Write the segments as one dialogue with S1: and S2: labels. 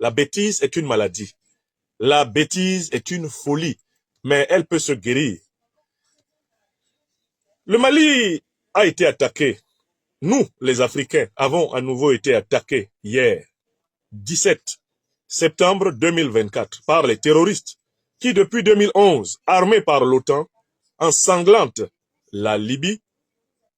S1: La bêtise est une maladie. La bêtise est une folie, mais elle peut se guérir. Le Mali a été attaqué. Nous, les Africains, avons à nouveau été attaqués hier, 17 septembre 2024, par les terroristes qui, depuis 2011, armés par l'OTAN, ensanglantent la Libye,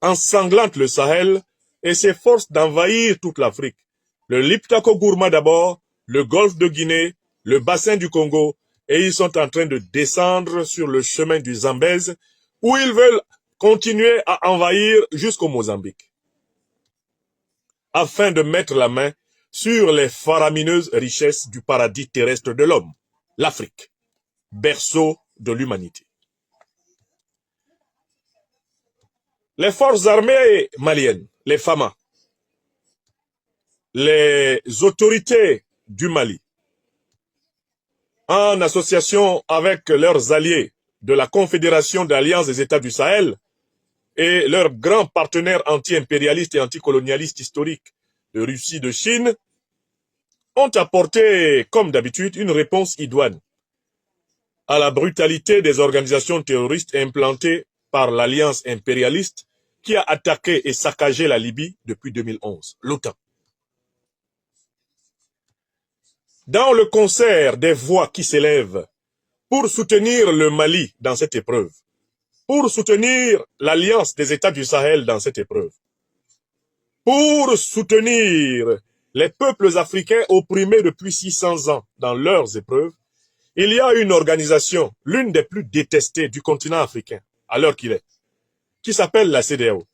S1: ensanglantent le Sahel et s'efforcent d'envahir toute l'Afrique. Le Liptako Gourma d'abord, le golfe de Guinée, le bassin du Congo, et ils sont en train de descendre sur le chemin du Zambèze, où ils veulent continuer à envahir jusqu'au Mozambique, afin de mettre la main sur les faramineuses richesses du paradis terrestre de l'homme, l'Afrique, berceau de l'humanité. Les forces armées maliennes, les FAMA, les autorités du Mali, en association avec leurs alliés de la Confédération d'Alliance des États du Sahel et leurs grands partenaires anti-impérialistes et anticolonialistes historiques de Russie, de Chine, ont apporté, comme d'habitude, une réponse idoine à la brutalité des organisations terroristes implantées par l'alliance impérialiste qui a attaqué et saccagé la Libye depuis 2011, l'OTAN. Dans le concert des voix qui s'élèvent pour soutenir le Mali dans cette épreuve, pour soutenir l'Alliance des États du Sahel dans cette épreuve, pour soutenir les peuples africains opprimés depuis 600 ans dans leurs épreuves, il y a une organisation, l'une des plus détestées du continent africain, à l'heure qu'il est, qui s'appelle la CEDEAO.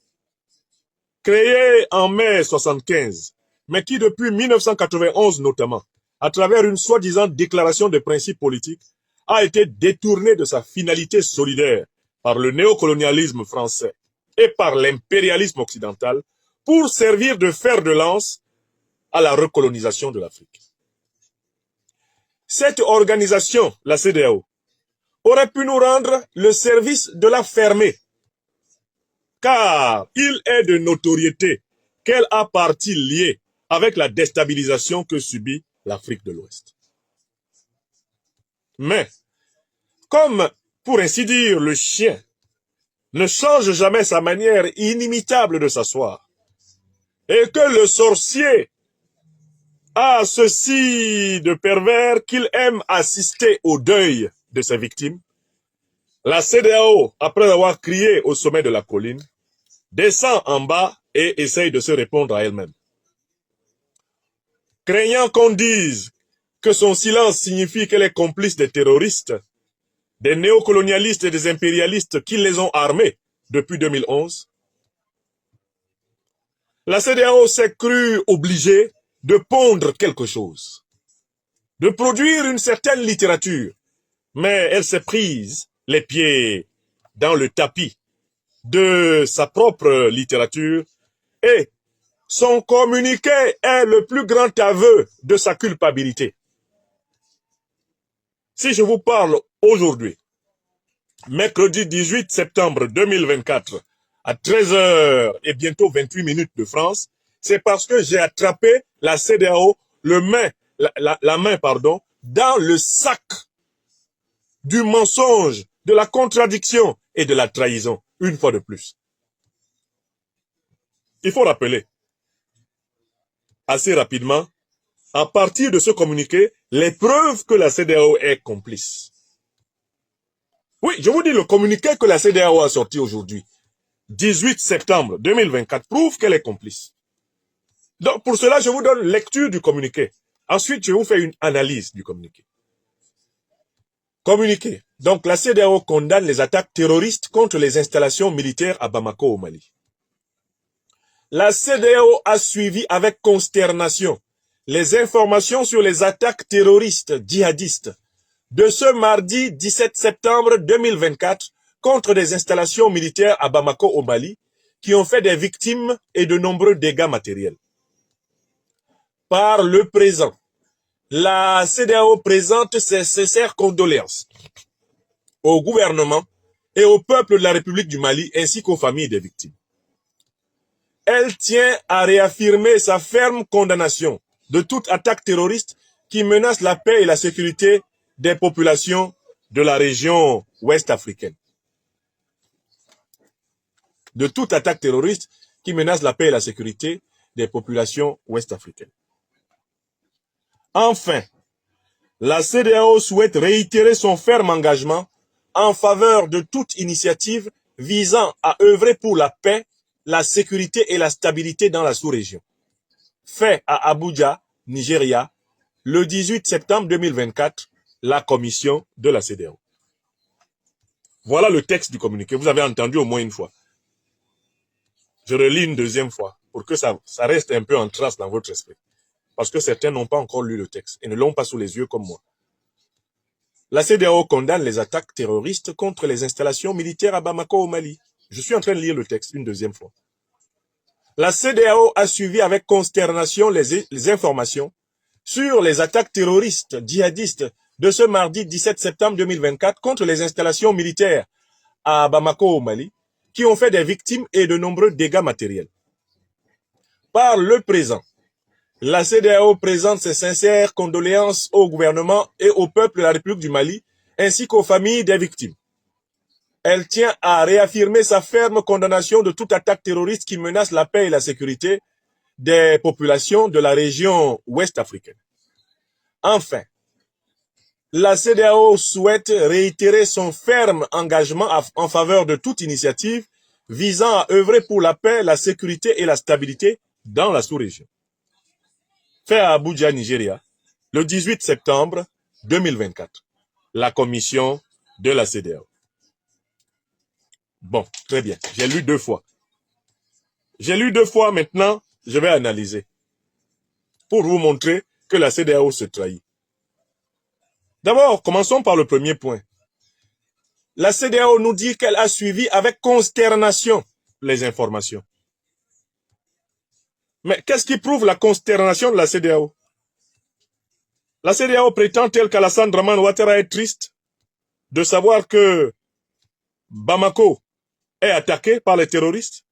S1: Créée en mai 1975, mais qui depuis 1991 notamment, à travers une soi-disant déclaration de principes politiques, a été détournée de sa finalité solidaire par le néocolonialisme français et par l'impérialisme occidental pour servir de fer de lance à la recolonisation de l'Afrique. Cette organisation, la CEDEAO, aurait pu nous rendre le service de la fermer, car il est de notoriété qu'elle a partie liée avec la déstabilisation que subit l'Afrique de l'Ouest. Mais, comme, pour ainsi dire, le chien ne change jamais sa manière inimitable de s'asseoir, et que le sorcier a ceci de pervers qu'il aime assister au deuil de ses victimes, la CEDEAO, après avoir crié au sommet de la colline, descend en bas et essaye de se répondre à elle-même. Craignant qu'on dise que son silence signifie qu'elle est complice des terroristes, des néocolonialistes et des impérialistes qui les ont armés depuis 2011, la CEDEAO s'est crue obligée de pondre quelque chose, de produire une certaine littérature, mais elle s'est prise les pieds dans le tapis de sa propre littérature et son communiqué est le plus grand aveu de sa culpabilité. Si je vous parle aujourd'hui, mercredi 18 septembre 2024, à 13h et bientôt 28 minutes de France, c'est parce que j'ai attrapé la CEDEAO la main, dans le sac du mensonge, de la contradiction et de la trahison, une fois de plus. Il faut rappeler, assez rapidement, à partir de ce communiqué, les preuves que la CEDEAO est complice. Oui, je vous dis, le communiqué que la CEDEAO a sorti aujourd'hui, 18 septembre 2024, prouve qu'elle est complice. Donc, pour cela, je vous donne lecture du communiqué. Ensuite, je vous fais une analyse du communiqué. Communiqué. Donc, la CEDEAO condamne les attaques terroristes contre les installations militaires à Bamako, au Mali. La CEDEAO a suivi avec consternation les informations sur les attaques terroristes djihadistes de ce mardi 17 septembre 2024 contre des installations militaires à Bamako, au Mali, qui ont fait des victimes et de nombreux dégâts matériels. Par le présent, la CEDEAO présente ses sincères condoléances au gouvernement et au peuple de la République du Mali ainsi qu'aux familles des victimes. Elle tient à réaffirmer sa ferme condamnation de toute attaque terroriste qui menacent la paix et la sécurité des populations de la région ouest africaine. De toute attaque terroriste qui menace la paix et la sécurité des populations ouest africaines. Enfin, la CEDEAO souhaite réitérer son ferme engagement en faveur de toute initiative visant à œuvrer pour la paix, la sécurité et la stabilité dans la sous-région. Fait à Abuja, Nigeria, le 18 septembre 2024, la commission de la CEDEAO. Voilà le texte du communiqué. Vous avez entendu au moins une fois. Je relis une deuxième fois pour que ça reste un peu en trace dans votre esprit. Parce que certains n'ont pas encore lu le texte et ne l'ont pas sous les yeux comme moi. La CEDEAO condamne les attaques terroristes contre les installations militaires à Bamako au Mali. Je suis en train de lire le texte une deuxième fois. La CEDEAO a suivi avec consternation les informations sur les attaques terroristes djihadistes de ce mardi 17 septembre 2024 contre les installations militaires à Bamako au Mali, qui ont fait des victimes et de nombreux dégâts matériels. Par le présent, la CEDEAO présente ses sincères condoléances au gouvernement et au peuple de la République du Mali, ainsi qu'aux familles des victimes. Elle tient à réaffirmer sa ferme condamnation de toute attaque terroriste qui menace la paix et la sécurité des populations de la région ouest africaine. Enfin, la CEDEAO souhaite réitérer son ferme engagement en faveur de toute initiative visant à œuvrer pour la paix, la sécurité et la stabilité dans la sous-région. Fait à Abuja, Nigeria, le 18 septembre 2024, la commission de la CEDEAO. Bon, très bien, j'ai lu 2 fois. J'ai lu 2 fois maintenant, je vais analyser pour vous montrer que la CEDEAO se trahit. D'abord, commençons par le premier point. La CEDEAO nous dit qu'elle a suivi avec consternation les informations. Mais qu'est-ce qui prouve la consternation de la CEDEAO? La CEDEAO prétend-elle qu'Alassane Dramane Ouattara est triste de savoir que Bamako est attaqué par les terroristes?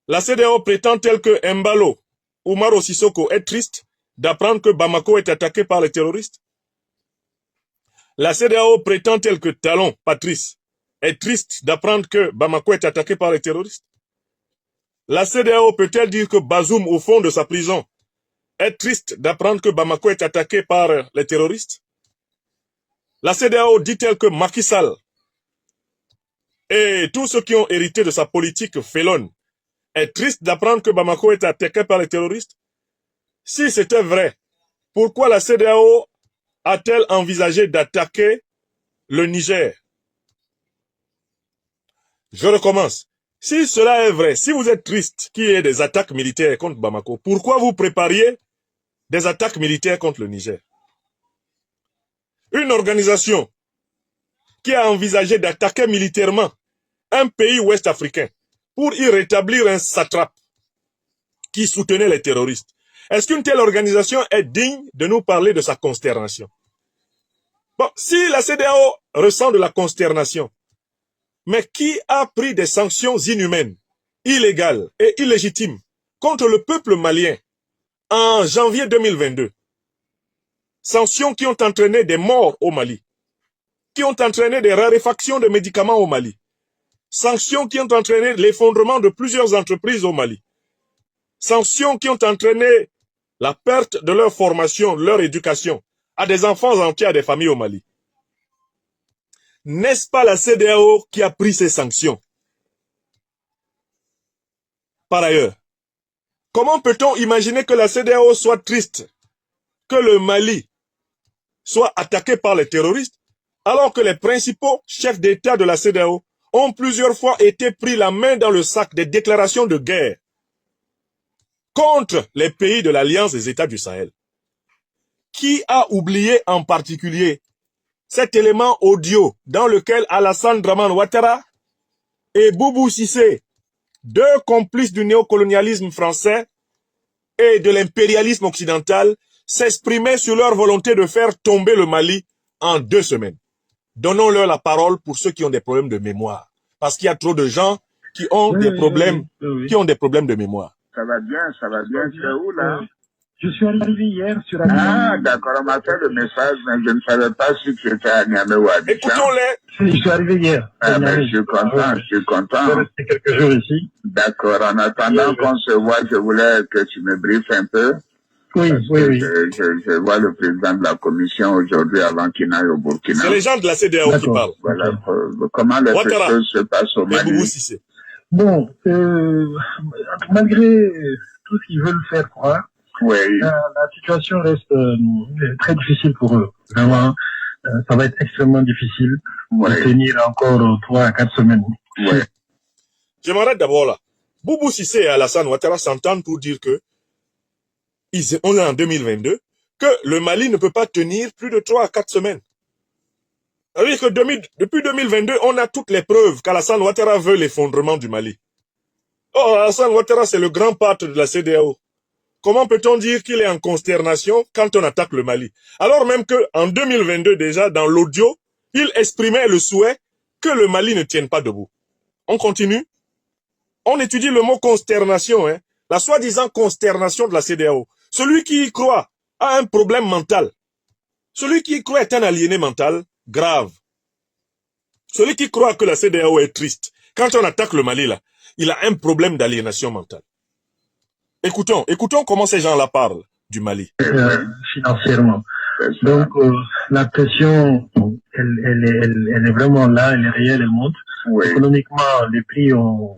S1: La CEDEAO prétend-elle que Embalo Umaro Sissoko est triste d'apprendre que Bamako est attaqué par les terroristes? La CEDEAO prétend-elle que Talon Patrice est triste d'apprendre que Bamako est attaqué par les terroristes? La CEDEAO peut-elle dire que Bazoum, au fond de sa prison, est triste d'apprendre que Bamako est attaqué par les terroristes? La CEDEAO dit-elle que Macky Sall et tous ceux qui ont hérité de sa politique félonne est triste d'apprendre que Bamako est attaqué par les terroristes? Si c'était vrai, pourquoi la CEDEAO a-t-elle envisagé d'attaquer le Niger? Je recommence. Si cela est vrai, si vous êtes triste qu'il y ait des attaques militaires contre Bamako, pourquoi vous prépariez des attaques militaires contre le Niger? Une organisation qui a envisagé d'attaquer militairement un pays ouest africain pour y rétablir un satrape qui soutenait les terroristes. Est-ce qu'une telle organisation est digne de nous parler de sa consternation? Bon, si la CEDEAO ressent de la consternation, mais qui a pris des sanctions inhumaines, illégales et illégitimes contre le peuple malien en janvier 2022? Sanctions qui ont entraîné des morts au Mali, qui ont entraîné des raréfactions de médicaments au Mali, sanctions qui ont entraîné l'effondrement de plusieurs entreprises au Mali, sanctions qui ont entraîné la perte de leur formation, leur éducation à des enfants entiers, à des familles au Mali. N'est-ce pas la CEDEAO qui a pris ces sanctions? Par ailleurs, comment peut-on imaginer que la CEDEAO soit triste que le Mali soit attaqué par les terroristes, alors que les principaux chefs d'État de la CEDEAO ont plusieurs fois été pris la main dans le sac des déclarations de guerre contre les pays de l'Alliance des États du Sahel? Qui a oublié en particulier cet élément audio dans lequel Alassane Dramane Ouattara et Boubou Cissé, 2 complices du néocolonialisme français et de l'impérialisme occidental, s'exprimaient sur leur volonté de faire tomber le Mali en 2 semaines? Donnons-leur la parole pour ceux qui ont des problèmes de mémoire. Parce qu'il y a trop de gens qui ont des problèmes, qui ont des problèmes de mémoire.
S2: Ça va bien, c'est où là? Je suis arrivé hier sur
S3: Ah,
S2: Abidjan.
S3: d'accord, on m'a fait le message, mais je ne savais pas si tu étais à Niamey ou à Abidjan.
S1: Écoutons-les.
S2: Je suis arrivé hier.
S3: Ah, ben, je suis content, je suis
S2: Je
S3: content.
S2: vais rester quelques jours ici.
S3: D'accord, en attendant
S2: Oui,
S3: qu'on se voit, je voulais que tu me briefes un peu.
S2: oui,
S3: Parce
S2: oui,
S3: que
S2: oui.
S3: je vois le président de la commission aujourd'hui avant qu'il n'aille au Burkina.
S1: C'est les gens de la CEDEAO qui
S2: D'accord.
S1: parlent.
S3: Voilà,
S2: Ok.
S3: comment les
S1: Ouattara
S3: choses se passent au
S1: et Boubou
S3: Mali.
S1: Cissé.
S2: Bon, malgré tout ce qu'ils veulent faire croire,
S3: Oui,
S2: la situation reste très difficile pour eux. Vraiment, ça va être extrêmement difficile
S3: oui,
S2: de tenir encore 3 à 4 semaines.
S3: oui.
S1: Je m'arrête d'abord là. Boubou Cissé et Alassane Ouattara s'entendent pour dire que on est en 2022, que le Mali ne peut pas tenir plus de 3 à 4 semaines. C'est-à-dire que depuis 2022, on a toutes les preuves qu'Alassane Ouattara veut l'effondrement du Mali. Oh, Alassane Ouattara, c'est le grand pâtre de la CEDEAO. Comment peut-on dire qu'il est en consternation quand on attaque le Mali? Alors même qu'en 2022 déjà, dans l'audio, il exprimait le souhait que le Mali ne tienne pas debout. On continue. On étudie le mot consternation, hein, la soi-disant consternation de la CEDEAO. Celui qui y croit a un problème mental. Celui qui y croit est un aliéné mental grave. Celui qui croit que la CEDEAO est triste, quand on attaque le Mali, là, il a un problème d'aliénation mentale. Écoutons comment ces gens-là parlent du Mali.
S2: Financièrement. Donc, la pression, elle est vraiment là, elle est réelle, elle monte.
S3: Oui,
S2: Économiquement, les prix ont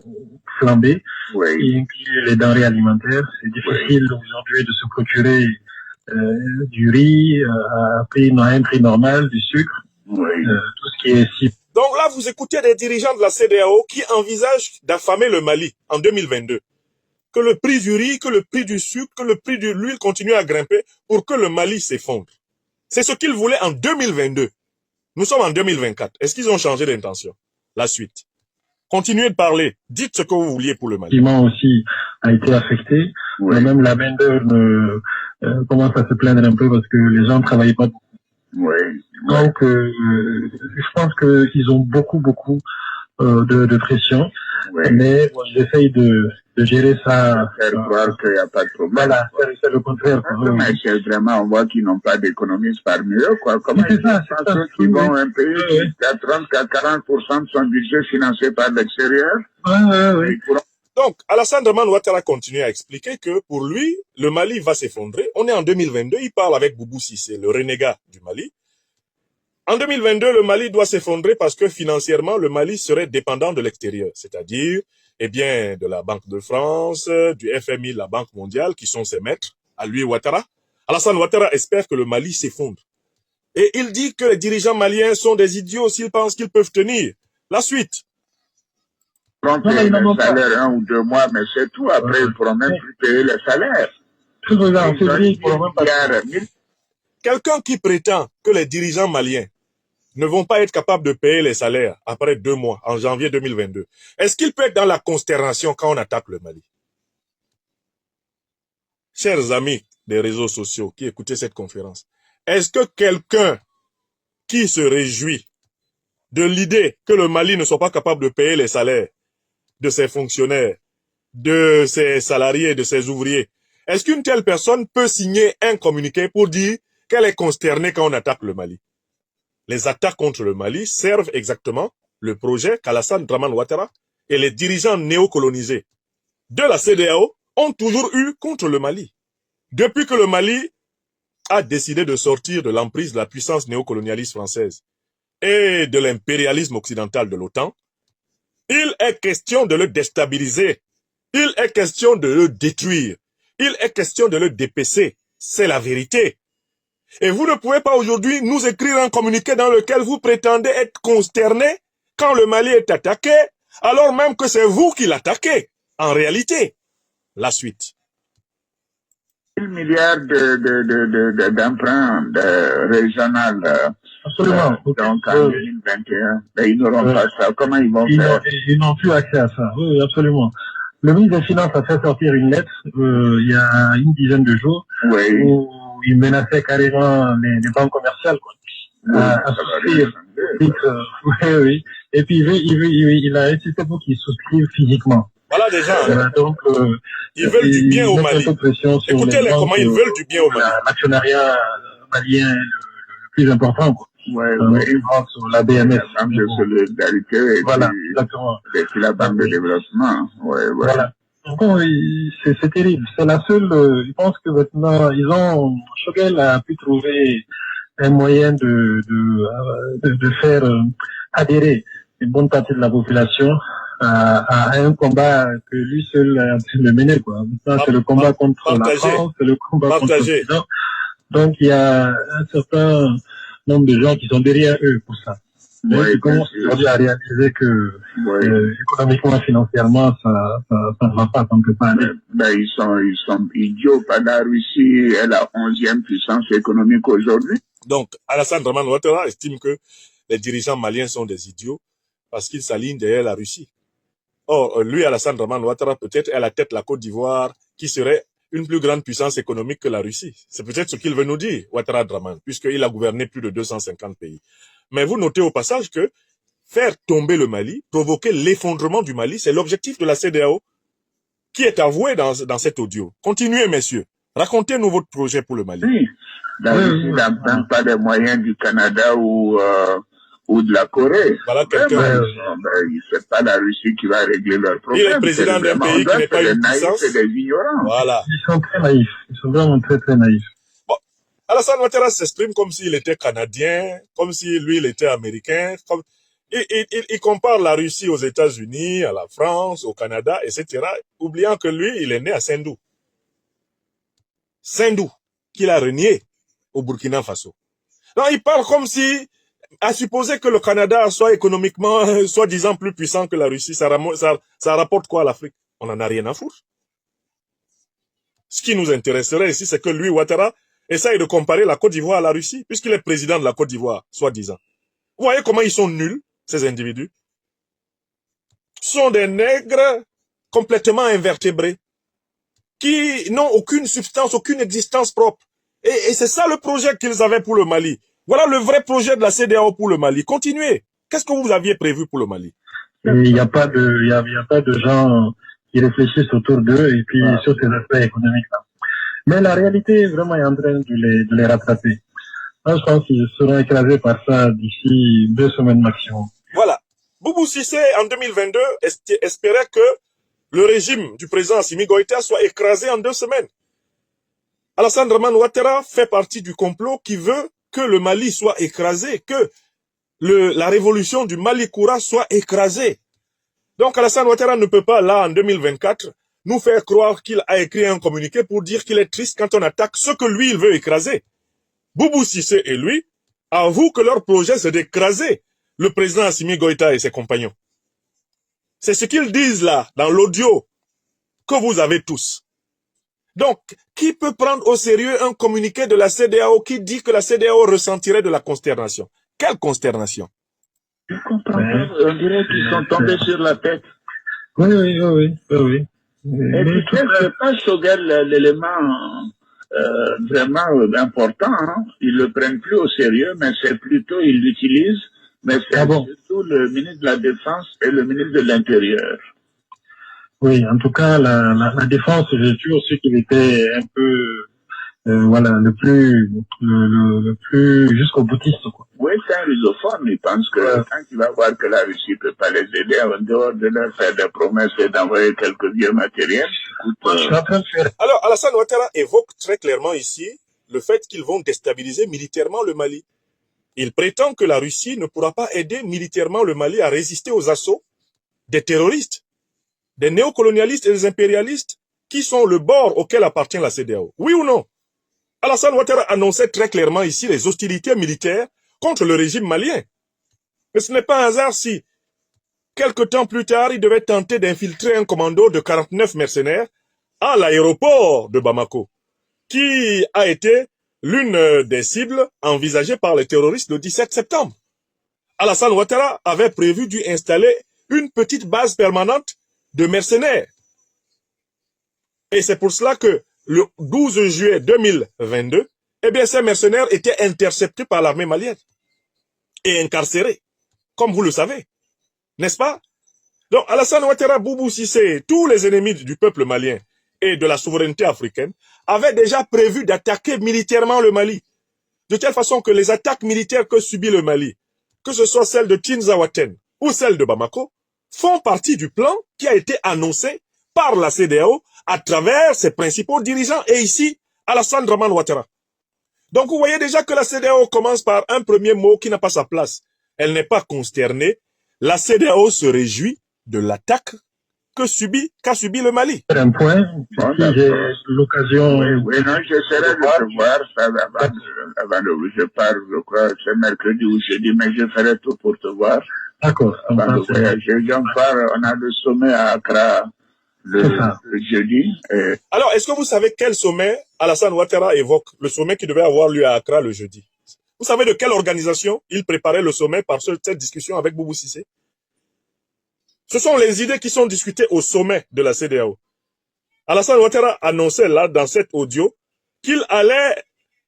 S2: flambé,
S3: oui,
S2: y inclut les denrées alimentaires. C'est difficile aujourd'hui de se procurer du riz à un prix normal, du sucre,
S3: oui.
S2: tout ce qui est si.
S1: Donc là, vous écoutez des dirigeants de la CEDEAO qui envisagent d'affamer le Mali en 2022. Que le prix du riz, que le prix du sucre, que le prix de l'huile continue à grimper pour que le Mali s'effondre. C'est ce qu'ils voulaient en 2022. Nous sommes en 2024. Est-ce qu'ils ont changé d'intention? La suite. Continuez de parler. Dites ce que vous vouliez pour le Mali.
S2: Le bâtiment aussi a été affecté.
S3: Oui.
S2: Mais même la main-d'œuvre commence à se plaindre un peu parce que les gens ne travaillent pas.
S3: Oui.
S2: Donc, je pense qu'ils ont beaucoup de pression.
S3: Oui.
S2: Mais bon, ils essayent de gérer ça.
S3: Faire croire qu'il n'y a pas de problème.
S2: Voilà, c'est le contraire.
S3: Mais c'est vraiment, on voit qu'ils n'ont pas d'économistes parmi eux, quoi. Comment
S2: C'est
S3: ils
S2: ça,
S3: pensent
S2: c'est ça.
S3: ceux qui
S2: Oui,
S3: vont
S2: oui.
S3: un pays
S2: Oui,
S3: qui a 30 à 40% de son budget financé par l'extérieur?
S2: oui.
S3: Ils pourront-
S1: Donc, Alassane Draman Ouattara continue à expliquer que pour lui, le Mali va s'effondrer. On est en 2022, il parle avec Boubou Cissé, le renégat du Mali. En 2022, le Mali doit s'effondrer parce que financièrement, le Mali serait dépendant de l'extérieur, c'est-à-dire, eh bien, de la Banque de France, du FMI, la Banque mondiale, qui sont ses maîtres, à lui Ouattara. Alassane Ouattara espère que le Mali s'effondre. Et il dit que les dirigeants maliens sont des idiots s'ils pensent qu'ils peuvent tenir. La suite.
S3: Ils pourront payer les salaires 1 ou 2 mois, mais c'est tout. Après, ils ne pourront même plus payer les salaires.
S1: Quelqu'un qui prétend que les dirigeants maliens ne vont pas être capables de payer les salaires après 2 mois, en janvier 2022, est-ce qu'il peut être dans la consternation quand on attaque le Mali? Chers amis des réseaux sociaux qui écoutez cette conférence, est-ce que quelqu'un qui se réjouit de l'idée que le Mali ne soit pas capable de payer les salaires de ses fonctionnaires, de ses salariés, de ses ouvriers, est-ce qu'une telle personne peut signer un communiqué pour dire qu'elle est consternée quand on attaque le Mali? Les attaques contre le Mali servent exactement le projet qu'Alassane Draman Ouattara et les dirigeants néocolonisés de la CEDEAO ont toujours eu contre le Mali. Depuis que le Mali a décidé de sortir de l'emprise de la puissance néocolonialiste française et de l'impérialisme occidental de l'OTAN, il est question de le déstabiliser, il est question de le détruire, il est question de le dépecer. C'est la vérité. Et vous ne pouvez pas aujourd'hui nous écrire un communiqué dans lequel vous prétendez être consterné quand le Mali est attaqué, alors même que c'est vous qui l'attaquez. En réalité, la suite.
S3: 1 milliard d'emprunts régionaux.
S2: Absolument.
S3: Donc en 2021, ils n'auront pas ça. Comment ils vont faire?
S2: Ils n'ont plus accès à ça. Oui, absolument. Le ministre des Finances a fait sortir une lettre il y a une dizaine de jours où il menaçait carrément les banques commerciales à souscrire. Oui. Et puis il a insisté pour qu'ils souscrivent physiquement.
S1: Voilà des gens, hein.
S2: Donc,
S1: ils veulent du bien au Mali. Écoutez-les comment ils veulent du bien au Mali.
S2: L'actionnariat malien est le plus important, quoi.
S3: Ouais,
S2: sur la BMS.
S3: La Banque de solidarité et
S2: voilà, exactement.
S3: Et puis la Banque de développement.
S2: Voilà. Bon, c'est terrible. C'est la seule, je pense que maintenant, Choguel a pu trouver un moyen de faire adhérer une bonne partie de la population à un combat que lui seul est en train de mener, quoi. Maintenant, c'est le combat contre la France, c'est le combat contre l'Occident. Donc, il y a un certain nombre de gens qui sont derrière eux pour ça. Mais ils commencent aujourd'hui à réaliser que économiquement, financièrement, ça ne va pas tant que pas.
S3: Ils sont idiots. La Russie est la 11e puissance économique aujourd'hui.
S1: Donc, Alassane Draman Ouattara estime que les dirigeants maliens sont des idiots parce qu'ils s'alignent derrière la Russie. Or, lui, Alassane Draman Ouattara, peut-être est à la tête de la Côte d'Ivoire, qui serait une plus grande puissance économique que la Russie. C'est peut-être ce qu'il veut nous dire, Ouattara Draman, puisqu'il a gouverné plus de 250 pays. Mais vous notez au passage que faire tomber le Mali, provoquer l'effondrement du Mali, c'est l'objectif de la CEDEAO qui est avoué dans cet audio. Continuez, messieurs. Racontez-nous votre projet pour le Mali.
S3: Oui, la Russie n'emprunt pas les moyens du Canada ou de la Corée.
S1: Voilà quelqu'un.
S3: C'est pas la Russie qui va régler leurs problèmes.
S1: Il est président d'un pays qui n'est pas une puissance.
S3: C'est des ignorants.
S1: Voilà.
S2: Ils sont très naïfs. Ils sont vraiment très, très naïfs.
S1: Bon. Alassane Ouattara s'exprime comme s'il était canadien, comme si lui, il était américain. Il compare la Russie aux États-Unis, à la France, au Canada, etc., oubliant que lui, il est né à Sendou. Sendou, qu'il a renié au Burkina Faso. Donc, il parle comme si, à supposer que le Canada soit économiquement, soi-disant plus puissant que la Russie, ça rapporte quoi à l'Afrique? On n'en a rien à foutre. Ce qui nous intéresserait ici, c'est que lui, Ouattara, essaye de comparer la Côte d'Ivoire à la Russie, puisqu'il est président de la Côte d'Ivoire, soi-disant. Vous voyez comment ils sont nuls, ces individus? Ce sont des nègres complètement invertébrés, qui n'ont aucune substance, aucune existence propre. Et c'est ça le projet qu'ils avaient pour le Mali. Voilà le vrai projet de la CEDEAO pour le Mali. Continuez. Qu'est-ce que vous aviez prévu pour le Mali?
S2: Il n'y a pas de gens qui réfléchissent autour d'eux et puis sur ces aspects économiques-là. Mais la réalité vraiment est en train de les rattraper. Moi, je pense qu'ils seront écrasés par ça d'ici 2 semaines maximum.
S1: Voilà. Boubou Cissé, en 2022, espérait que le régime du président Assimi Goïta soit écrasé en 2 semaines. Alassane Draman Ouattara fait partie du complot qui veut que le Mali soit écrasé, que la révolution du Mali Koura soit écrasée. Donc Alassane Ouattara ne peut pas, là, en 2024, nous faire croire qu'il a écrit un communiqué pour dire qu'il est triste quand on attaque ce que lui, il veut écraser. Boubou Cissé et lui avouent que leur projet, c'est d'écraser le président Assimi Goïta et ses compagnons. C'est ce qu'ils disent là, dans l'audio, que vous avez tous. Donc, qui peut prendre au sérieux un communiqué de la CEDEAO qui dit que la CEDEAO ressentirait de la consternation? Quelle consternation?
S3: Je comprends pas. On dirait qu'ils sont tombés sur la tête.
S2: Oui.
S3: Et puis, c'est pas Choguel l'élément vraiment important. Hein. Ils le prennent plus au sérieux, mais c'est plutôt, ils l'utilisent. Mais c'est surtout le ministre de la Défense et le ministre de l'Intérieur.
S2: Oui, en tout cas, la défense, j'ai toujours su qu'il était un peu, le plus jusqu'au boutiste, quoi.
S3: Oui, c'est un rusophone. Il pense que quand il va voir que la Russie peut pas les aider, en dehors de leur faire des promesses et d'envoyer quelques vieux matériels.
S1: Alors, Alassane Ouattara évoque très clairement ici le fait qu'ils vont déstabiliser militairement le Mali. Il prétend que la Russie ne pourra pas aider militairement le Mali à résister aux assauts des terroristes, des néocolonialistes et des impérialistes qui sont le bord auquel appartient la CEDEAO. Oui ou non? Alassane Ouattara annonçait très clairement ici les hostilités militaires contre le régime malien. Mais ce n'est pas un hasard si, quelque temps plus tard, il devait tenter d'infiltrer un commando de 49 mercenaires à l'aéroport de Bamako, qui a été l'une des cibles envisagées par les terroristes le 17 septembre. Alassane Ouattara avait prévu d'y installer une petite base permanente de mercenaires. Et c'est pour cela que le 12 juillet 2022, ces mercenaires étaient interceptés par l'armée malienne et incarcérés, comme vous le savez, n'est-ce pas? Donc, Alassane Ouattara, Boubou Cissé, tous les ennemis du peuple malien et de la souveraineté africaine avaient déjà prévu d'attaquer militairement le Mali. De telle façon que les attaques militaires que subit le Mali, que ce soit celle de Tinzaouaten ou celle de Bamako, font partie du plan qui a été annoncé par la CEDEAO à travers ses principaux dirigeants et ici, Alassane Draman Ouattara. Donc, vous voyez déjà que la CEDEAO commence par un premier mot qui n'a pas sa place. Elle n'est pas consternée. La CEDEAO se réjouit de l'attaque qu'a subi le Mali.
S2: Un point, si j'ai l'occasion...
S3: Oui, non, j'essaierai de te voir ça avant de... Je pars, je crois, c'est mercredi ou jeudi, mais je ferai tout pour te voir.
S2: D'accord.
S3: Avant de voyager. J'en pars, on a le sommet à Accra le jeudi.
S1: Alors, est-ce que vous savez quel sommet Alassane Ouattara évoque? Le sommet qui devait avoir lieu à Accra le jeudi. Vous savez de quelle organisation il préparait le sommet par cette discussion avec Boubou Cissé? Ce sont les idées qui sont discutées au sommet de la CEDEAO. Alassane Ouattara annonçait là, dans cet audio, qu'il allait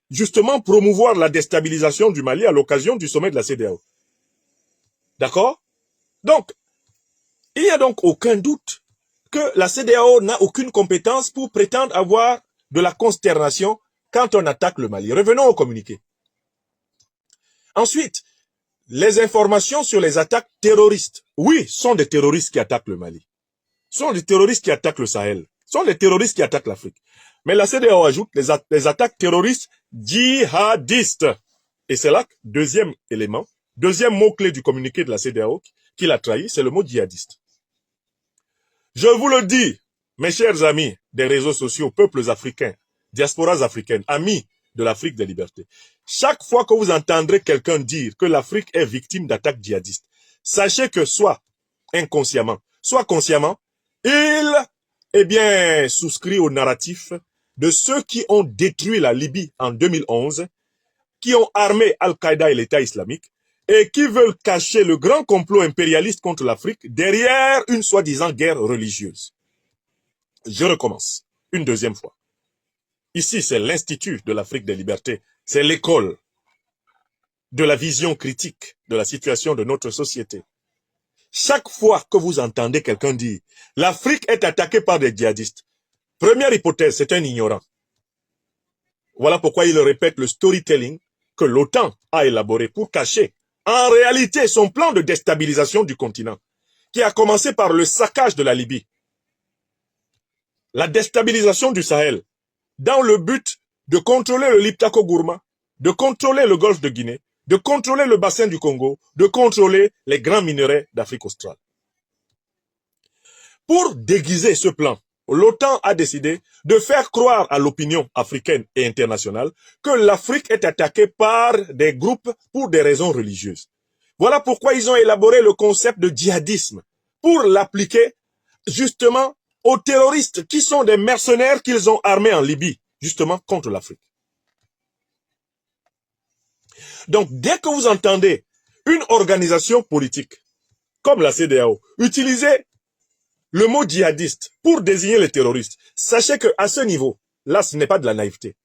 S1: justement promouvoir la déstabilisation du Mali à l'occasion du sommet de la CEDEAO. D'accord? Donc, il n'y a donc aucun doute que la CEDEAO n'a aucune compétence pour prétendre avoir de la consternation quand on attaque le Mali. Revenons au communiqué. Ensuite, les informations sur les attaques terroristes. Oui, sont des terroristes qui attaquent le Mali. Sont des terroristes qui attaquent le Sahel. Sont des terroristes qui attaquent l'Afrique. Mais la CEDEAO ajoute les attaques terroristes djihadistes. Et c'est là, deuxième élément, deuxième mot-clé du communiqué de la CEDEAO qui l'a trahi, c'est le mot djihadiste. Je vous le dis, mes chers amis des réseaux sociaux, peuples africains, diasporas africaines, amis de l'Afrique des libertés. Chaque fois que vous entendrez quelqu'un dire que l'Afrique est victime d'attaques djihadistes, sachez que soit inconsciemment, soit consciemment, il souscrit au narratif de ceux qui ont détruit la Libye en 2011, qui ont armé Al-Qaïda et l'État islamique, et qui veulent cacher le grand complot impérialiste contre l'Afrique derrière une soi-disant guerre religieuse. Je recommence, une deuxième fois. Ici, c'est l'Institut de l'Afrique des libertés. C'est l'école de la vision critique de la situation de notre société. Chaque fois que vous entendez quelqu'un dire « l'Afrique est attaquée par des djihadistes », première hypothèse, c'est un ignorant. Voilà pourquoi il répète le storytelling que l'OTAN a élaboré pour cacher en réalité son plan de déstabilisation du continent, qui a commencé par le saccage de la Libye, la déstabilisation du Sahel, dans le but de contrôler le Liptako Gourma, de contrôler le golfe de Guinée, de contrôler le bassin du Congo, de contrôler les grands minerais d'Afrique australe. Pour déguiser ce plan, l'OTAN a décidé de faire croire à l'opinion africaine et internationale que l'Afrique est attaquée par des groupes pour des raisons religieuses. Voilà pourquoi ils ont élaboré le concept de djihadisme, pour l'appliquer justement aux terroristes qui sont des mercenaires qu'ils ont armés en Libye, justement contre l'Afrique. Donc, dès que vous entendez une organisation politique, comme la CEDEAO, utiliser le mot djihadiste pour désigner les terroristes, sachez qu'à ce niveau, là, ce n'est pas de la naïveté.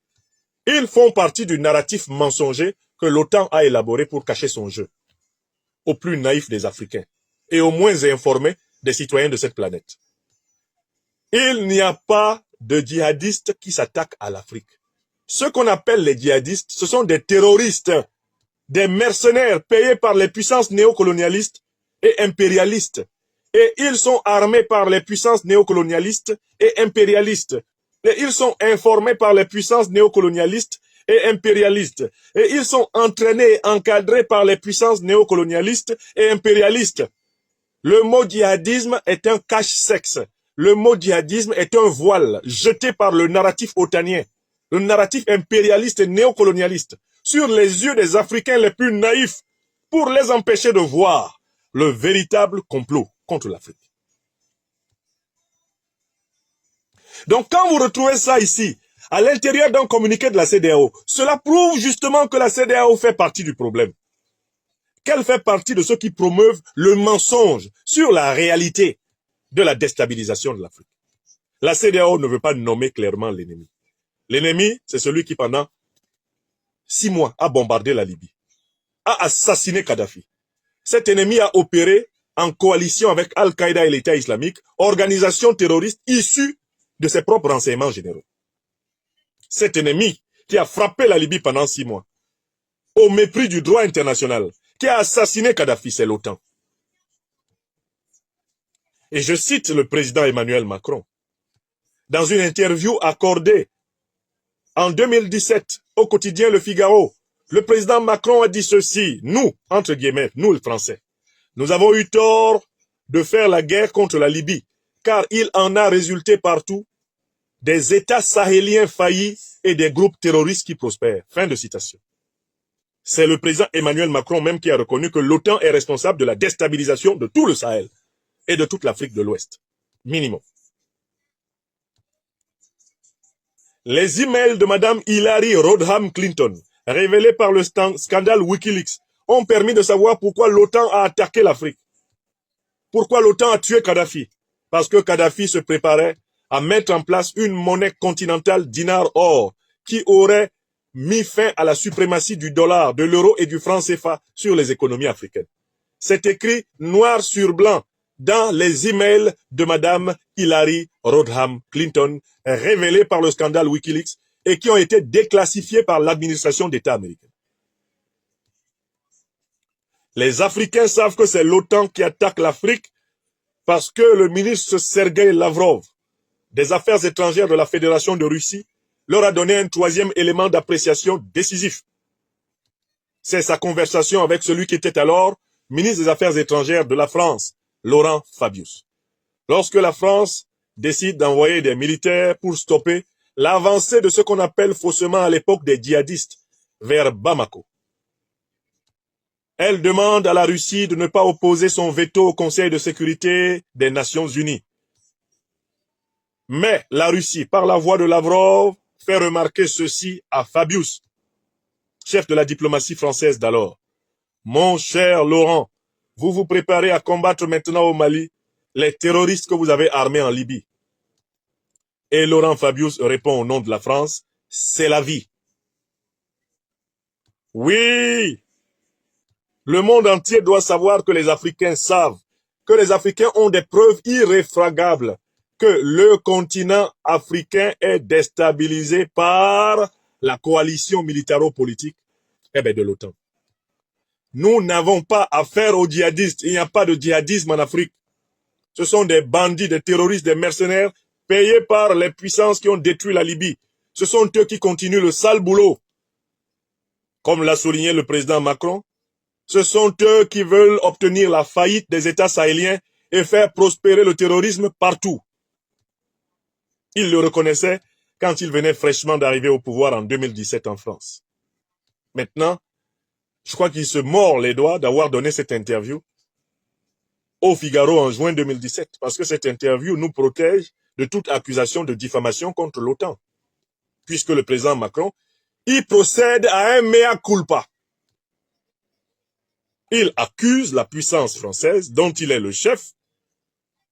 S1: Ils font partie du narratif mensonger que l'OTAN a élaboré pour cacher son jeu aux plus naïfs des Africains et aux moins informés des citoyens de cette planète. Il n'y a pas de djihadistes qui s'attaquent à l'Afrique. Ceux qu'on appelle les djihadistes, ce sont des terroristes, des mercenaires payés par les puissances néocolonialistes et impérialistes. Et ils sont armés par les puissances néocolonialistes et impérialistes. Et ils sont informés par les puissances néocolonialistes et impérialistes. Et ils sont entraînés et encadrés par les puissances néocolonialistes et impérialistes. Le mot djihadisme est un cache-sexe. Le mot djihadisme est un voile jeté par le narratif otanien, le narratif impérialiste et néocolonialiste, sur les yeux des Africains les plus naïfs, pour les empêcher de voir le véritable complot contre l'Afrique. Donc quand vous retrouvez ça ici, à l'intérieur d'un communiqué de la CEDEAO, cela prouve justement que la CEDEAO fait partie du problème. Qu'elle fait partie de ceux qui promeuvent le mensonge sur la réalité de la déstabilisation de l'Afrique. La CEDEAO ne veut pas nommer clairement l'ennemi. L'ennemi, c'est celui qui pendant 6 mois a bombardé la Libye, a assassiné Kadhafi. Cet ennemi a opéré en coalition avec Al-Qaïda et l'État islamique, organisation terroriste issue de ses propres renseignements généraux. Cet ennemi qui a frappé la Libye pendant 6 mois, au mépris du droit international, qui a assassiné Kadhafi, c'est l'OTAN. Et je cite le président Emmanuel Macron. Dans une interview accordée en 2017 au quotidien Le Figaro, le président Macron a dit ceci: nous, entre guillemets, nous les Français, nous avons eu tort de faire la guerre contre la Libye, car il en a résulté partout des États sahéliens faillis et des groupes terroristes qui prospèrent. Fin de citation. C'est le président Emmanuel Macron même qui a reconnu que l'OTAN est responsable de la déstabilisation de tout le Sahel et de toute l'Afrique de l'Ouest. Minimum. Les emails de Mme Hillary Rodham Clinton, révélés par le scandale Wikileaks, ont permis de savoir pourquoi l'OTAN a attaqué l'Afrique. Pourquoi l'OTAN a tué Kadhafi? Parce que Kadhafi se préparait à mettre en place une monnaie continentale dinar-or qui aurait mis fin à la suprématie du dollar, de l'euro et du franc CFA sur les économies africaines. C'est écrit noir sur blanc dans les emails de Mme Hillary Rodham Clinton, révélés par le scandale Wikileaks et qui ont été déclassifiés par l'administration d'État américaine. Les Africains savent que c'est l'OTAN qui attaque l'Afrique parce que le ministre Sergei Lavrov des Affaires étrangères de la Fédération de Russie leur a donné un troisième élément d'appréciation décisif. C'est sa conversation avec celui qui était alors ministre des Affaires étrangères de la France, Laurent Fabius. Lorsque la France décide d'envoyer des militaires pour stopper l'avancée de ce qu'on appelle faussement à l'époque des djihadistes vers Bamako, elle demande à la Russie de ne pas opposer son veto au Conseil de sécurité des Nations Unies. Mais la Russie, par la voix de Lavrov, fait remarquer ceci à Fabius, chef de la diplomatie française d'alors. Mon cher Laurent, vous vous préparez à combattre maintenant au Mali les terroristes que vous avez armés en Libye. Et Laurent Fabius répond au nom de la France, c'est la vie. Oui, le monde entier doit savoir que les Africains savent, que les Africains ont des preuves irréfragables que le continent africain est déstabilisé par la coalition militaro-politique de l'OTAN. Nous n'avons pas affaire aux djihadistes. Il n'y a pas de djihadisme en Afrique. Ce sont des bandits, des terroristes, des mercenaires payés par les puissances qui ont détruit la Libye. Ce sont eux qui continuent le sale boulot. Comme l'a souligné le président Macron, ce sont eux qui veulent obtenir la faillite des États sahéliens et faire prospérer le terrorisme partout. Il le reconnaissait quand il venait fraîchement d'arriver au pouvoir en 2017 en France. Maintenant, je crois qu'il se mord les doigts d'avoir donné cette interview au Figaro en juin 2017, parce que cette interview nous protège de toute accusation de diffamation contre l'OTAN, puisque le président Macron, il procède à un mea culpa. Il accuse la puissance française, dont il est le chef,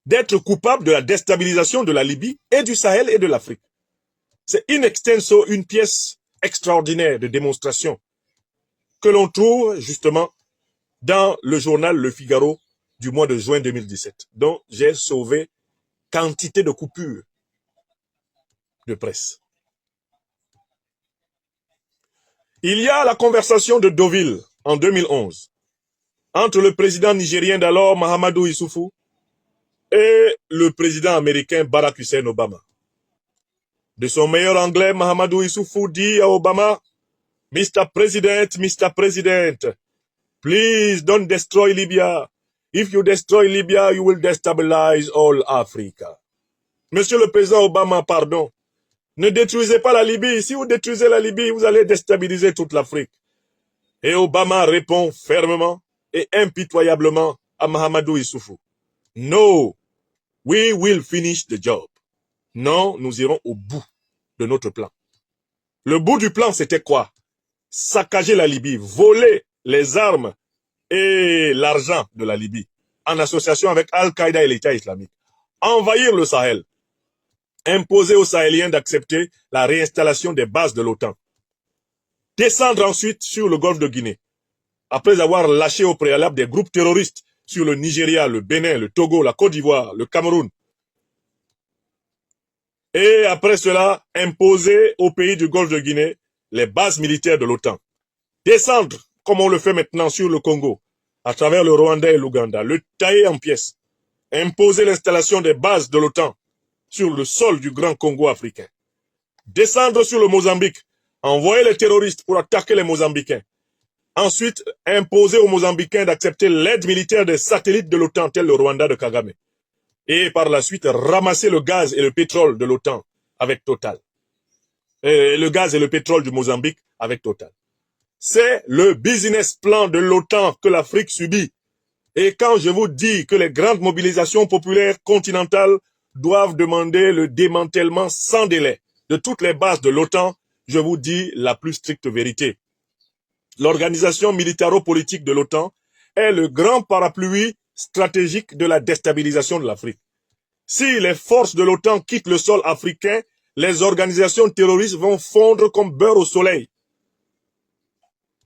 S1: d'être coupable de la déstabilisation de la Libye et du Sahel et de l'Afrique. C'est in extenso une pièce extraordinaire de démonstration que l'on trouve justement dans le journal Le Figaro du mois de juin 2017, dont j'ai sauvé quantité de coupures de presse. Il y a la conversation de Deauville en 2011 entre le président nigérien d'alors Mahamadou Issoufou et le président américain Barack Hussein Obama. De son meilleur anglais, Mahamadou Issoufou dit à Obama, Mr. President, please don't destroy Libya. If you destroy Libya, you will destabilize all Africa. Monsieur le président Obama, pardon, ne détruisez pas la Libye. Si vous détruisez la Libye, vous allez déstabiliser toute l'Afrique. Et Obama répond fermement et impitoyablement à Mahamadou Issoufou. No, we will finish the job. Non, nous irons au bout de notre plan. Le bout du plan, c'était quoi? Saccager la Libye, voler les armes et l'argent de la Libye, en association avec Al-Qaïda et l'État islamique. Envahir le Sahel. Imposer aux Sahéliens d'accepter la réinstallation des bases de l'OTAN. Descendre ensuite sur le golfe de Guinée, après avoir lâché au préalable des groupes terroristes sur le Nigeria, le Bénin, le Togo, la Côte d'Ivoire, le Cameroun. Et après cela, imposer aux pays du Golfe de Guinée les bases militaires de l'OTAN. Descendre, comme on le fait maintenant sur le Congo, à travers le Rwanda et l'Ouganda, le tailler en pièces, imposer l'installation des bases de l'OTAN sur le sol du Grand Congo africain. Descendre sur le Mozambique, envoyer les terroristes pour attaquer les Mozambicains. Ensuite, imposer aux Mozambicains d'accepter l'aide militaire des satellites de l'OTAN, tel le Rwanda de Kagame. Et par la suite, ramasser le gaz et le pétrole de l'OTAN avec Total. Et le gaz et le pétrole du Mozambique avec Total. C'est le business plan de l'OTAN que l'Afrique subit. Et quand je vous dis que les grandes mobilisations populaires continentales doivent demander le démantèlement sans délai de toutes les bases de l'OTAN, je vous dis la plus stricte vérité. L'organisation militaro-politique de l'OTAN est le grand parapluie stratégique de la déstabilisation de l'Afrique. Si les forces de l'OTAN quittent le sol africain, les organisations terroristes vont fondre comme beurre au soleil.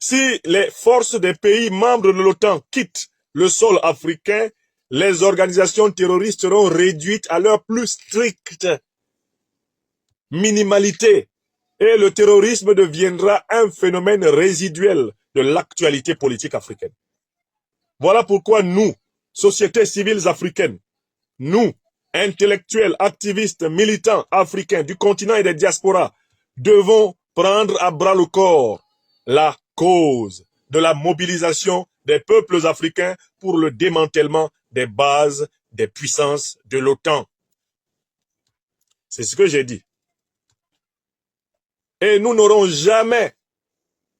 S1: Si les forces des pays membres de l'OTAN quittent le sol africain, les organisations terroristes seront réduites à leur plus stricte minimalité et le terrorisme deviendra un phénomène résiduel de l'actualité politique africaine. Voilà pourquoi nous, sociétés civiles africaines, nous, intellectuels, activistes, militants africains du continent et des diasporas, devons prendre à bras le corps la cause de la mobilisation des peuples africains pour le démantèlement des bases des puissances de l'OTAN. C'est ce que j'ai dit. Et nous n'aurons jamais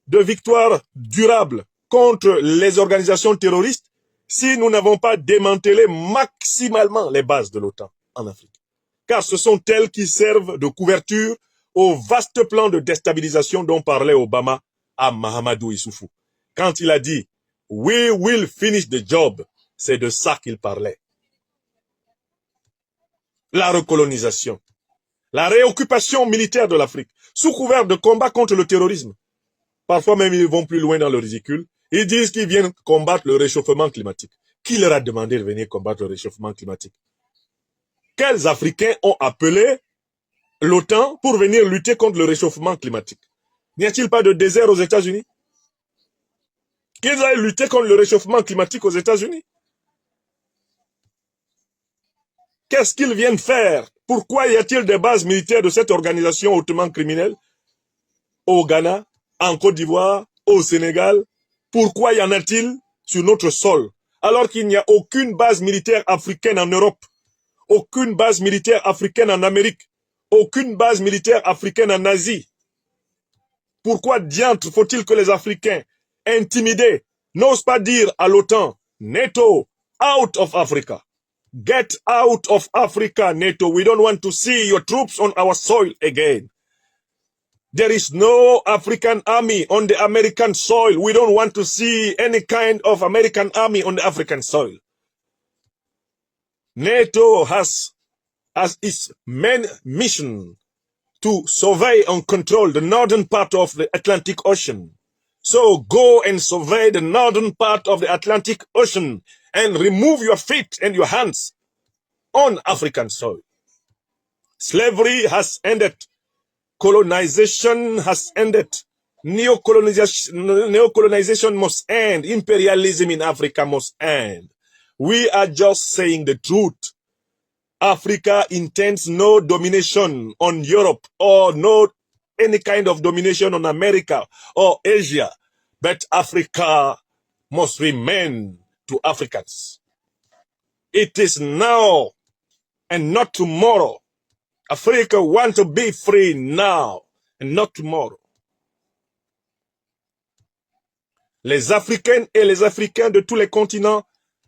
S1: de victoire durable contre les organisations terroristes si nous n'avons pas démantelé maximalement les bases de l'OTAN en Afrique. Car ce sont elles qui servent de couverture au vaste plan de déstabilisation dont parlait Obama à Mahamadou Issoufou. Quand il a dit « We will finish the job », c'est de ça qu'il parlait. La recolonisation, la réoccupation militaire de l'Afrique, sous couvert de combat contre le terrorisme. Parfois même, ils vont plus loin dans le ridicule. Ils disent qu'ils viennent combattre le réchauffement climatique. Qui leur a demandé de venir combattre le réchauffement climatique? Quels Africains ont appelé l'OTAN pour venir lutter contre le réchauffement climatique? N'y a-t-il pas de désert aux États-Unis? Qu'ils aillent lutter contre le réchauffement climatique aux États-Unis? Qu'est-ce qu'ils viennent faire? Pourquoi y a-t-il des bases militaires de cette organisation hautement criminelle au Ghana, en Côte d'Ivoire, au Sénégal? Pourquoi y en a-t-il sur notre sol alors qu'il n'y a aucune base militaire africaine en Europe, aucune base militaire africaine en Amérique, aucune base militaire africaine en Asie? Pourquoi diantre faut-il que les Africains, intimidés, n'osent pas dire à l'OTAN, NATO, out of Africa? Get out of Africa, NATO. We don't want to see your troops on our soil again. There is no African army on the American soil. We don't want to see any kind of American army on the African soil. NATO has as its main mission to survey and control the northern part of the Atlantic Ocean. So go and survey the northern part of the Atlantic Ocean and remove your feet and your hands on African soil. Slavery has ended. Colonization has ended. Neocolonization must end. Imperialism in Africa must end. We are just saying the truth. Africa intends no domination on Europe or no any kind of domination on America or Asia. But Africa must remain to Africans. It is now and not tomorrow. Africa wants to be free now and not tomorrow. Les Africaines et les Africains de tous les continents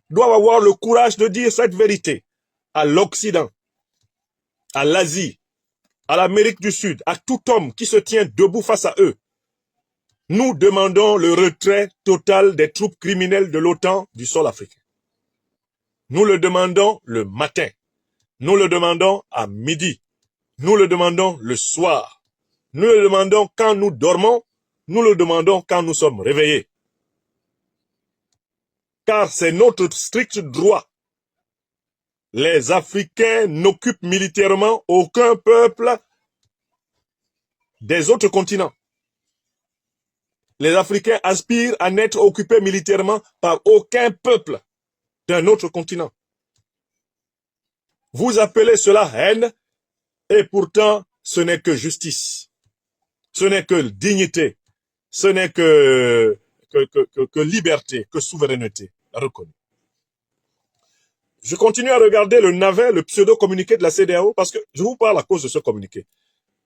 S1: doivent avoir le courage de dire cette vérité à l'Occident, à l'Asie, à l'Amérique du Sud, à tout homme qui se tient debout face à eux. Nous demandons le retrait total des troupes criminelles de l'OTAN du sol africain. Nous le demandons le matin. Nous le demandons à midi. Nous le demandons le soir. Nous le demandons quand nous dormons. Nous le demandons quand nous sommes réveillés. car c'est notre strict droit. Les Africains n'occupent militairement aucun peuple des autres continents. Les Africains aspirent à n'être occupés militairement par aucun peuple d'un autre continent. Vous appelez cela haine, et pourtant ce n'est que justice, ce n'est que dignité, ce n'est que liberté, que souveraineté reconnue. Je continue à regarder le navet, le pseudo-communiqué de la CEDEAO, parce que je vous parle à cause de ce communiqué,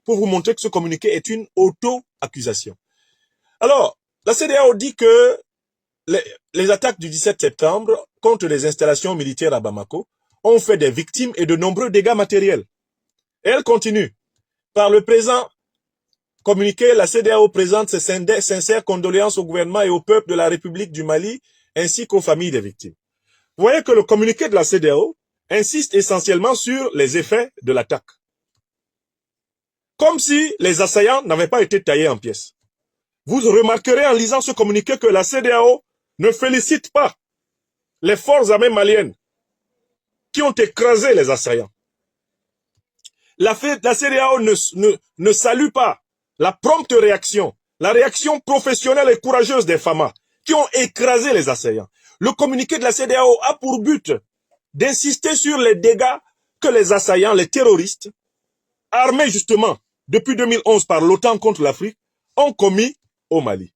S1: pour vous montrer que ce communiqué est une auto-accusation. Alors, la CEDEAO dit que les attaques du 17 septembre contre les installations militaires à Bamako ont fait des victimes et de nombreux dégâts matériels. Et elle continue. Par le présent communiqué, la CEDEAO présente ses sincères condoléances au gouvernement et au peuple de la République du Mali, ainsi qu'aux familles des victimes. Vous voyez que le communiqué de la CEDEAO insiste essentiellement sur les effets de l'attaque. Comme si les assaillants n'avaient pas été taillés en pièces. Vous remarquerez en lisant ce communiqué que la CEDEAO ne félicite pas les forces armées maliennes qui ont écrasé les assaillants. La CEDEAO ne salue pas la prompte réaction, la réaction professionnelle et courageuse des FAMA qui ont écrasé les assaillants. Le communiqué de la CEDEAO a pour but d'insister sur les dégâts que les assaillants, les terroristes, armés justement depuis 2011 par l'OTAN contre l'Afrique, ont commis au Mali.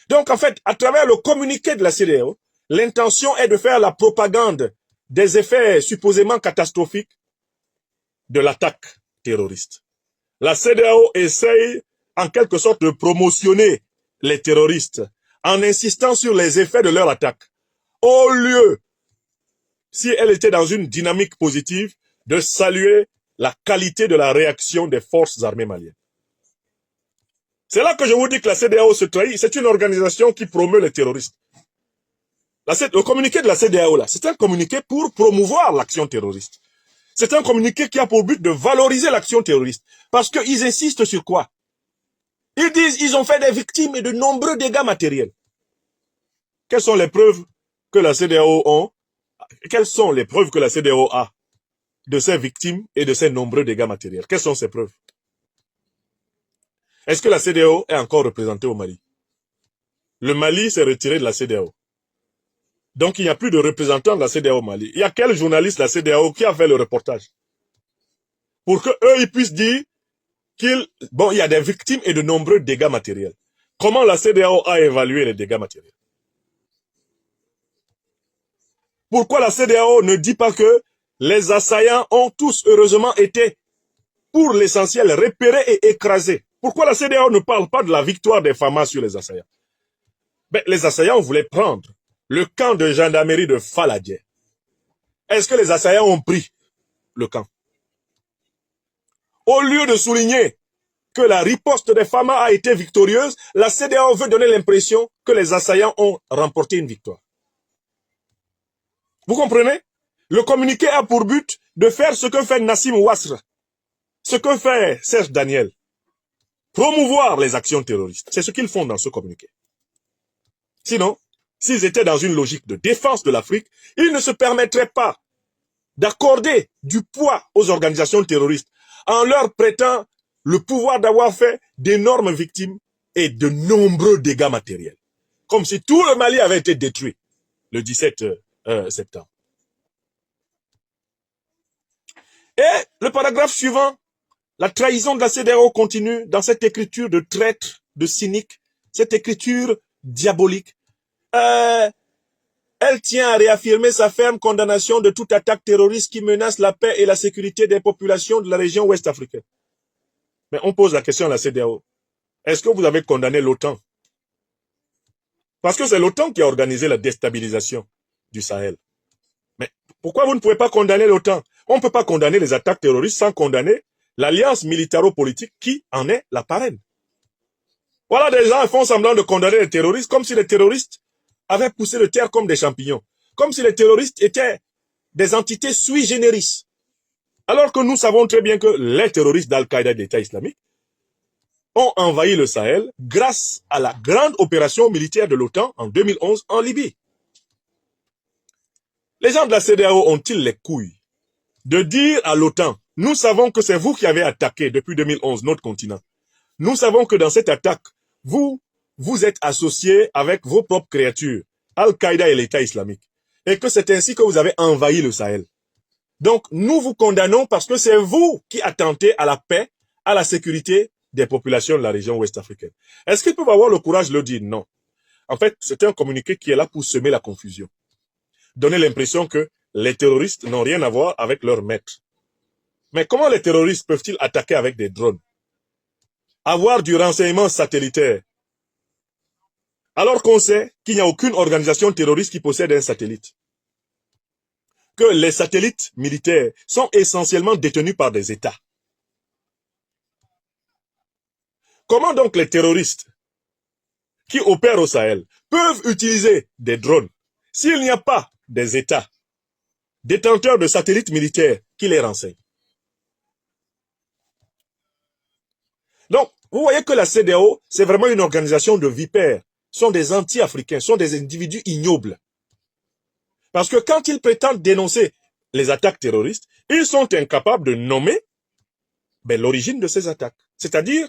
S1: Donc en fait, à travers le communiqué de la CEDEAO, l'intention est de faire la propagande des effets supposément catastrophiques de l'attaque terroriste. La CEDEAO essaye en quelque sorte de promotionner les terroristes en insistant sur les effets de leur attaque, au lieu, si elle était dans une dynamique positive, de saluer la qualité de la réaction des forces armées maliennes. C'est là que je vous dis que la CEDEAO se trahit. C'est une organisation qui promeut les terroristes. Le communiqué de la CEDEAO, là, c'est un communiqué pour promouvoir l'action terroriste. C'est un communiqué qui a pour but de valoriser l'action terroriste. Parce qu'ils insistent sur quoi? Ils disent qu'ils ont fait des victimes et de nombreux dégâts matériels. Quelles sont les preuves que la CEDEAO a? Quelles sont les preuves que la CEDEAO a de ces victimes et de ces nombreux dégâts matériels? Quelles sont ces preuves? Est-ce que la CEDEAO est encore représentée au Mali? Le Mali s'est retiré de la CEDEAO. Donc il n'y a plus de représentants de la CEDEAO au Mali. Il y a quel journaliste de la CEDEAO qui a fait le reportage? Pour que eux ils puissent dire qu'il y a des victimes et de nombreux dégâts matériels. Comment la CEDEAO a évalué les dégâts matériels? Pourquoi la CEDEAO ne dit pas que les assaillants ont tous heureusement été, pour l'essentiel, repérés et écrasés? Pourquoi la CEDEAO ne parle pas de la victoire des FAMA sur les assaillants? Les assaillants voulaient prendre le camp de gendarmerie de Faladje. Est-ce que les assaillants ont pris le camp? Au lieu de souligner que la riposte des FAMA a été victorieuse, la CEDEAO veut donner l'impression que les assaillants ont remporté une victoire. Vous comprenez? Le communiqué a pour but de faire ce que fait Nassim Ouassra, ce que fait Serge Daniel. Promouvoir les actions terroristes. C'est ce qu'ils font dans ce communiqué. Sinon, s'ils étaient dans une logique de défense de l'Afrique, ils ne se permettraient pas d'accorder du poids aux organisations terroristes en leur prêtant le pouvoir d'avoir fait d'énormes victimes et de nombreux dégâts matériels. Comme si tout le Mali avait été détruit le 17 septembre. Et le paragraphe suivant, la trahison de la CEDEAO continue dans cette écriture de traître, de cynique, cette écriture diabolique. Elle tient à réaffirmer sa ferme condamnation de toute attaque terroriste qui menace la paix et la sécurité des populations de la région ouest africaine. Mais on pose la question à la CEDEAO. Est-ce que vous avez condamné l'OTAN? Parce que c'est l'OTAN qui a organisé la déstabilisation du Sahel. Mais pourquoi vous ne pouvez pas condamner l'OTAN? On ne peut pas condamner les attaques terroristes sans condamner l'alliance militaro-politique qui en est la parraine. Voilà, des gens font semblant de condamner les terroristes comme si les terroristes avaient poussé de terre comme des champignons. Comme si les terroristes étaient des entités sui generis. Alors que nous savons très bien que les terroristes d'Al-Qaïda et d'État islamique ont envahi le Sahel grâce à la grande opération militaire de l'OTAN en 2011 en Libye. Les gens de la CEDEAO ont-ils les couilles de dire à l'OTAN, nous savons que c'est vous qui avez attaqué depuis 2011 notre continent. Nous savons que dans cette attaque, vous êtes associés avec vos propres créatures, Al-Qaïda et l'État islamique, et que c'est ainsi que vous avez envahi le Sahel. Donc, nous vous condamnons parce que c'est vous qui attentez à la paix, à la sécurité des populations de la région ouest africaine. Est-ce qu'ils peuvent avoir le courage de le dire? Non. En fait, c'est un communiqué qui est là pour semer la confusion. Donner l'impression que les terroristes n'ont rien à voir avec leur maître. Mais comment les terroristes peuvent-ils attaquer avec des drones? Avoir du renseignement satellitaire, alors qu'on sait qu'il n'y a aucune organisation terroriste qui possède un satellite. Que les satellites militaires sont essentiellement détenus par des États. Comment donc les terroristes qui opèrent au Sahel peuvent utiliser des drones s'il n'y a pas des États détenteurs de satellites militaires qui les renseignent? Donc, vous voyez que la CEDEAO, c'est vraiment une organisation de vipères. Sont des anti-africains, sont des individus ignobles. Parce que quand ils prétendent dénoncer les attaques terroristes, ils sont incapables de nommer l'origine de ces attaques. C'est-à-dire,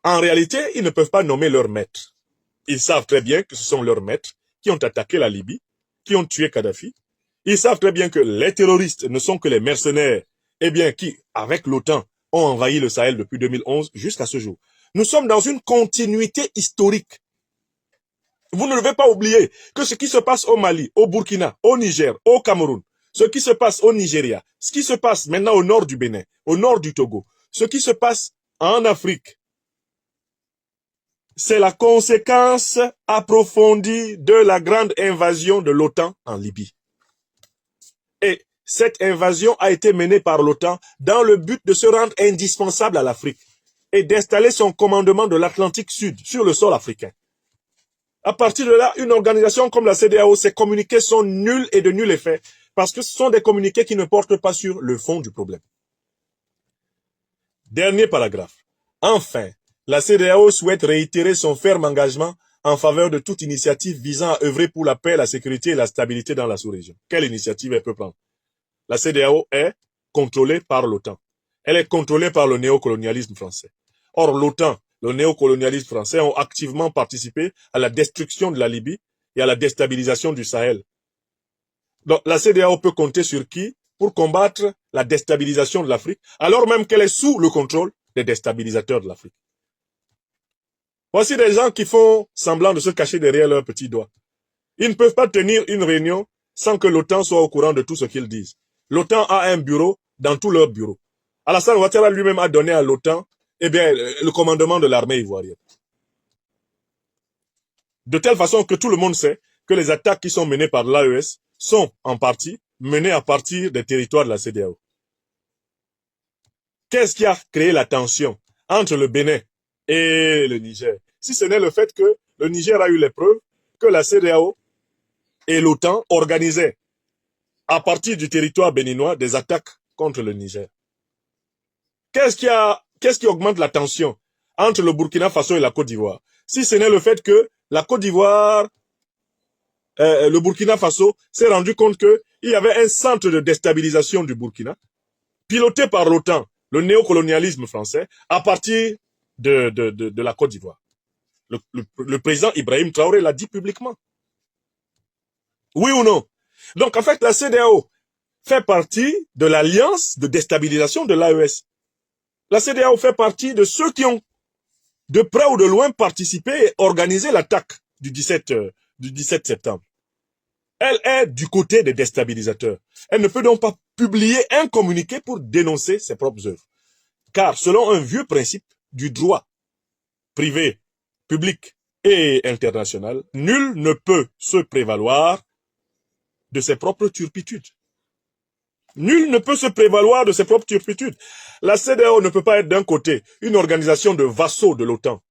S1: en réalité, ils ne peuvent pas nommer leur maître. Ils savent très bien que ce sont leurs maîtres qui ont attaqué la Libye, qui ont tué Kadhafi. Ils savent très bien que les terroristes ne sont que les mercenaires, qui, avec l'OTAN, ont envahi le Sahel depuis 2011 jusqu'à ce jour. Nous sommes dans une continuité historique. Vous ne devez pas oublier que ce qui se passe au Mali, au Burkina, au Niger, au Cameroun, ce qui se passe au Nigeria, ce qui se passe maintenant au nord du Bénin, au nord du Togo, ce qui se passe en Afrique, c'est la conséquence approfondie de la grande invasion de l'OTAN en Libye. Et cette invasion a été menée par l'OTAN dans le but de se rendre indispensable à l'Afrique et d'installer son commandement de l'Atlantique Sud sur le sol africain. À partir de là, une organisation comme la CEDEAO, ses communiqués sont nuls et de nul effet parce que ce sont des communiqués qui ne portent pas sur le fond du problème. Dernier paragraphe. Enfin, la CEDEAO souhaite réitérer son ferme engagement en faveur de toute initiative visant à œuvrer pour la paix, la sécurité et la stabilité dans la sous-région. Quelle initiative elle peut prendre? La CEDEAO est contrôlée par l'OTAN. Elle est contrôlée par le néocolonialisme français. Or, l'OTAN, le néocolonialisme français ont activement participé à la destruction de la Libye et à la déstabilisation du Sahel. Donc, la CEDEAO peut compter sur qui pour combattre la déstabilisation de l'Afrique, alors même qu'elle est sous le contrôle des déstabilisateurs de l'Afrique. Voici des gens qui font semblant de se cacher derrière leurs petits doigts. Ils ne peuvent pas tenir une réunion sans que l'OTAN soit au courant de tout ce qu'ils disent. L'OTAN a un bureau dans tous leurs bureaux. Alassane Ouattara lui-même a donné à l'OTAN le commandement de l'armée ivoirienne. De telle façon que tout le monde sait que les attaques qui sont menées par l'AES sont en partie menées à partir des territoires de la CEDEAO. Qu'est-ce qui a créé la tension entre le Bénin et le Niger? Si ce n'est le fait que le Niger a eu les preuves que la CEDEAO et l'OTAN organisaient à partir du territoire béninois des attaques contre le Niger. Qu'est-ce qui augmente la tension entre le Burkina Faso et la Côte d'Ivoire? Si ce n'est le fait que la Côte d'Ivoire, le Burkina Faso s'est rendu compte qu'il y avait un centre de déstabilisation du Burkina, piloté par l'OTAN, le néocolonialisme français, à partir de la Côte d'Ivoire. Le président Ibrahim Traoré l'a dit publiquement. Oui ou non? Donc en fait, la CEDEAO fait partie de l'alliance de déstabilisation de l'AES. La CEDEAO fait partie de ceux qui ont, de près ou de loin, participé et organisé l'attaque du 17 septembre. Elle est du côté des déstabilisateurs. Elle ne peut donc pas publier un communiqué pour dénoncer ses propres œuvres. Car selon un vieux principe du droit privé, public et international, nul ne peut se prévaloir de ses propres turpitudes. Nul ne peut se prévaloir de ses propres turpitudes. La CEDEAO ne peut pas être d'un côté une organisation de vassaux de l'OTAN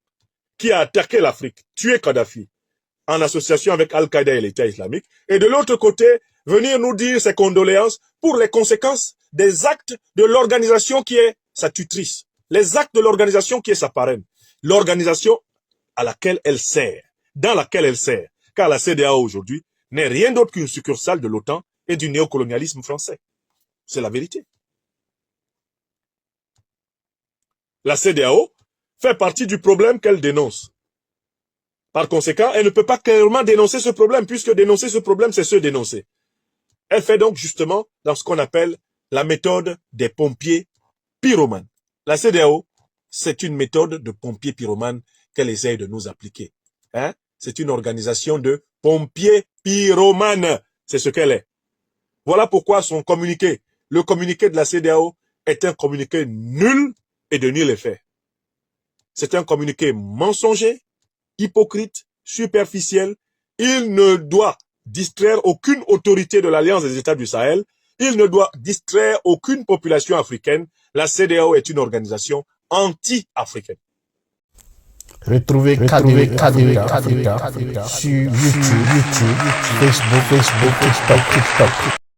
S1: qui a attaqué l'Afrique, tué Kadhafi, en association avec Al-Qaïda et l'État islamique, et de l'autre côté, venir nous dire ses condoléances pour les conséquences des actes de l'organisation qui est sa tutrice, les actes de l'organisation qui est sa parraine, l'organisation à laquelle elle sert, dans laquelle elle sert, car la CEDEAO aujourd'hui n'est rien d'autre qu'une succursale de l'OTAN et du néocolonialisme français. C'est la vérité. La CEDEAO fait partie du problème qu'elle dénonce. Par conséquent, elle ne peut pas clairement dénoncer ce problème, puisque dénoncer ce problème, c'est se dénoncer. Elle fait donc justement dans ce qu'on appelle la méthode des pompiers pyromanes. La CEDEAO, c'est une méthode de pompiers pyromanes qu'elle essaye de nous appliquer. Hein? C'est une organisation de pompiers pyromanes. C'est ce qu'elle est. Voilà pourquoi son communiqué, le communiqué de la CEDEAO, est un communiqué nul et de nul effet. C'est un communiqué mensonger, hypocrite, superficiel. Il ne doit distraire aucune autorité de l'Alliance des États du Sahel. Il ne doit distraire aucune population africaine. La CEDEAO est une organisation anti-africaine.
S4: Retrouvez KDW Africa sur YouTube, Facebook, TikTok.